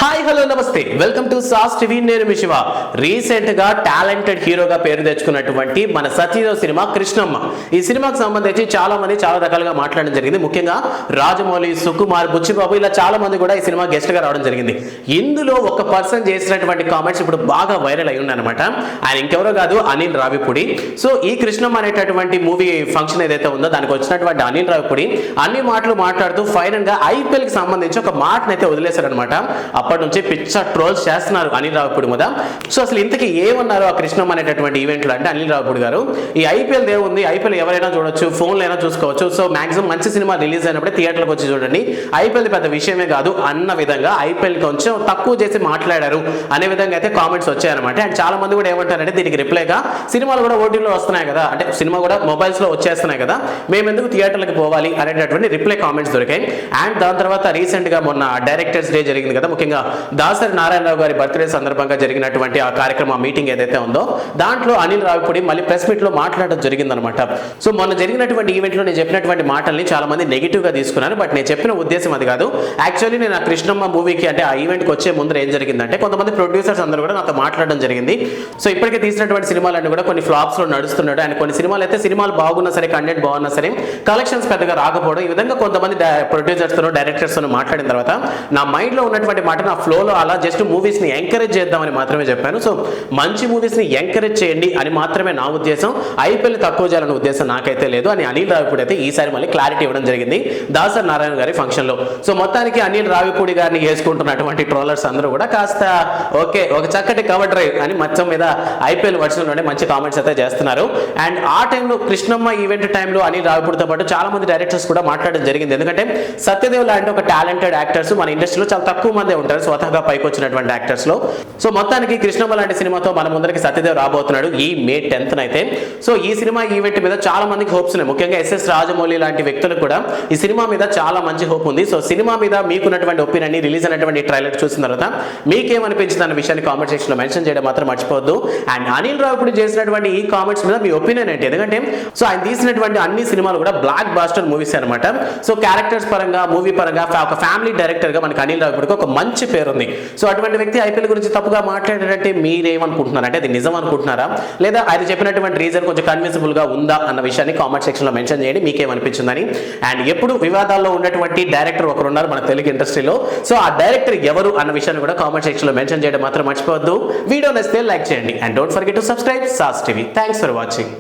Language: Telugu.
హాయ్ హలో నమస్తే వెల్కమ్ టు సాస్ టీవీ. నేను మీ శివ. రీసెంట్ గా టాలెంటెడ్ హీరోగా పేరు తెచ్చుకున్నటువంటి మన సత్యదేవ్ సినిమా కృష్ణమ్మ. ఈ సినిమాకి సంబంధించి చాలా మంది చాలా రకాలుగా మాట్లాడడం జరిగింది. ముఖ్యంగా రాజమౌళి, సుకుమార్, బుచ్చిబాబు ఇలా చాలా మంది కూడా ఈ సినిమా గెస్ట్ గా రావడం జరిగింది. ఇందులో ఒక పర్సన్ చేసినటువంటి కామెంట్స్ ఇప్పుడు బాగా వైరల్ అయి ఉన్నాయన్నమాట. ఆయన ఇంకెవరో కాదు, అనిల్ రావిపూడి. సో ఈ కృష్ణమ్మ అనేటటువంటి మూవీ ఫంక్షన్ ఏదైతే ఉందో దానికి వచ్చినటువంటి అనిల్ రావిపూడి అన్ని మాటలు మాట్లాడుతూ ఫైనల్ గా ఐపీఎల్ కి సంబంధించి ఒక మాటనైతే వదిలేశారనమాట. అప్పటి నుంచి పిచ్చ ట్రోల్స్ చేస్తున్నారు అనిల్ రావిపూడి మీద. సో అసలు ఇంతకీ ఏమన్నారు ఆ కృష్ణమ్మ అనేటటువంటి ఈవెంట్ లో అంటే, అనిల్ రావిపూడి గారు ఈ ఐపీఎల్ దేవుంది, ఐపీఎల్ ఎవరైనా చూడొచ్చు, ఫోన్లో అయినా చూసుకోవచ్చు. సో మాక్సిమం మంచి సినిమా రిలీజ్ అయినప్పుడే థియేటర్లకు వచ్చి చూడండి, ఐపీఎల్ పెద్ద విషయమే కాదు అన్న విధంగా ఐపీఎల్ కొంచెం తక్కువ చేసి మాట్లాడారు అనే విధంగా అయితే కామెంట్స్ వచ్చాయన్నమాట. అండ్ చాలా మంది కూడా ఏమంటారంటే దీనికి రిప్లైగా సినిమాలు కూడా ఓటీలో వస్తున్నాయి కదా, అంటే సినిమా కూడా మొబైల్స్ లో వచ్చేస్తున్నాయి కదా, మేము ఎందుకు థియేటర్లకు పోవాలి అనేటటువంటి రిప్లై కామెంట్స్ దొరికాయి. అండ్ దాని తర్వాత రీసెంట్ గా మొన్న డైరెక్టర్స్ డే జరిగింది కదా, ముఖ్యంగా దాసరి నారాయణరావు గారి బర్త్డే సందర్భంగా జరిగినటువంటి ఆ కార్యక్రమం మీటింగ్ ఏదైతే ఉందో దాంట్లో అనిల్ రావిపూడి మళ్ళీ ప్రెస్ మీట్ లో మాట్లాడడం జరిగిందనమాట. సో మొన్న జరిగినటువంటి ఈవెంట్ లో నేను చెప్పినటువంటి మాటల్ని చాలా మంది నెగిటివ్ గా తీసుకున్నారు. బట్ నేను చెప్పిన ఉద్దేశం అది కాదు. యాక్చువల్లీ నేను ఆ కృష్ణమ్మ మూవీకి అంటే ఆ ఈవెంట్ కి వచ్చే ముందు ఏం జరిగిందంటే, కొంతమంది ప్రొడ్యూసర్స్ అందరూ కూడా నాతో మాట్లాడడం జరిగింది. సో ఇప్పటికే తీసినటువంటి సినిమాలన్నీ కూడా కొన్ని ఫ్లాప్స్ లో నడుస్తున్నాడు. అండ్ కొన్ని సినిమాలు అయితే సినిమాలు బాగున్నా సరే, కంటెంట్ బాగున్నా సరే, కలెక్షన్స్ పెద్దగా రాకపోవడం, ఈ విధంగా కొంతమంది ప్రొడ్యూసర్స్ తో డైరెక్టర్స్ తో మాట్లాడిన తర్వాత నా మైండ్ లో ఉన్నటువంటి మాట నా ఫ్లోలో అలా జస్ట్ మూవీస్ ని ఎంకరేజ్ చేద్దామని మాత్రమే చెప్పాను. సో మంచి మూవీస్ ని ఎంకరేజ్ చేయండి అని మాత్రమే నా ఉద్దేశం. ఐపీఎల్ తక్కువ చేయాలనే ఉద్దేశం నాకైతే లేదు అని అనిల్ రావిపూడి అయితే ఈసారి మళ్ళీ క్లారిటీ ఇవ్వడం జరిగింది దాసరి నారాయణ గారి ఫంక్షన్ లో. సో మొత్తానికి అనిల్ రావిపూడి గారిని వేసుకుంటున్నటువంటి ట్రోలర్స్ అందరూ కూడా కాస్త ఓకే ఒక చక్కటి కవర్ డ్రైవ్ అని మొత్తం మీద ఐపీఎల్ వర్షన్లోనే మంచి కామెంట్స్ అయితే చేస్తున్నారు. అండ్ ఆ టైంలో కృష్ణమ్మ ఈవెంట్ టైంలో అనిల్ రావిపూడితో పాటు చాలా మంది డైరెక్టర్స్ కూడా మాట్లాడడం జరిగింది. ఎందుకంటే సత్యదేవ్ లాంటి ఒక టాలెంటెడ్ యాక్టర్స్ మన ఇండస్ట్రీలో చాలా తక్కువ మంది ఉంటారు స్వతహాగా పైకి వచ్చినటువంటి యాక్టర్స్ లో. సో మొత్తానికి కృష్ణమ్మ లాంటి సినిమాతో మన ముందరికి సత్యదేవ్ రాబోతున్నాడు ఈ మే 10th అయితే. సో ఈ సినిమా ఈవెంట్ మీద చాలా మందికి హోప్స్ ఉన్నాయి. ముఖ్యంగా ఎస్ఎస్ రాజమౌళి లాంటి వ్యక్తులకు కూడా ఈ సినిమా మీద చాలా మంచి హోప్ ఉంది. సో సినిమా మీద మీకున్నటువంటి ఒపీనియన్, రిలీజ్ అయినటువంటి ట్రైలర్ చూసిన తర్వాత మీకేమనిపించింది అన్న విషయాన్ని కామెంట్ సెక్షన్ లో మెన్షన్ చేయడం మాత్రం మర్చిపోవద్దు. అండ్ అనిల్ రావిపూడి చేసినటువంటి ఈ కామెంట్స్ మీద మీ ఒపీనియన్ ఏంటి? ఎందుకంటే సో ఆయన తీసినటువంటి అన్ని సినిమాలు కూడా బ్లాక్ బాస్టర్ మూవీస్ అనమాట. సో క్యారెక్టర్స్ పరంగా, మూవీ పరంగా ఒక ఫ్యామిలీ డైరెక్టర్ గా మనకి అనిల్ రావిపూడికి ఒక మంచి పేరు ఉంది. సో అటువంటి వ్యక్తి ఐపీఎల్ గురించి తప్పుగా మాట్లాడారంటే మీరేమనుకుంటున్నారా? అంటే అది నిజం అనుకుంటున్నారా, లేదా ఆయన చెప్పినటువంటి రీజన్ కొంచెం కన్విన్సిబుల్ గా ఉందా అన్న విషయాన్ని కామెంట్ సెక్షన్ లో మెన్షన్ చేయండి మీకేమనిపించిందని. అండ్ ఎప్పుడు వివాదాల్లో ఉన్నటువంటి డైరెక్టర్ ఒకరు ఉన్నారు మన తెలుగు ఇండస్ట్రీలో. సో ఆ డైరెక్టర్ ఎవరు అన్న విషయాన్ని కూడా కామెంట్ సెక్షన్ లో మెన్షన్ చేయడం మాత్రం మర్చిపోవద్దు. వీడియో నచ్చితే లైక్ చేయండి and don't forget to subscribe sauce TV. Thanks for watching.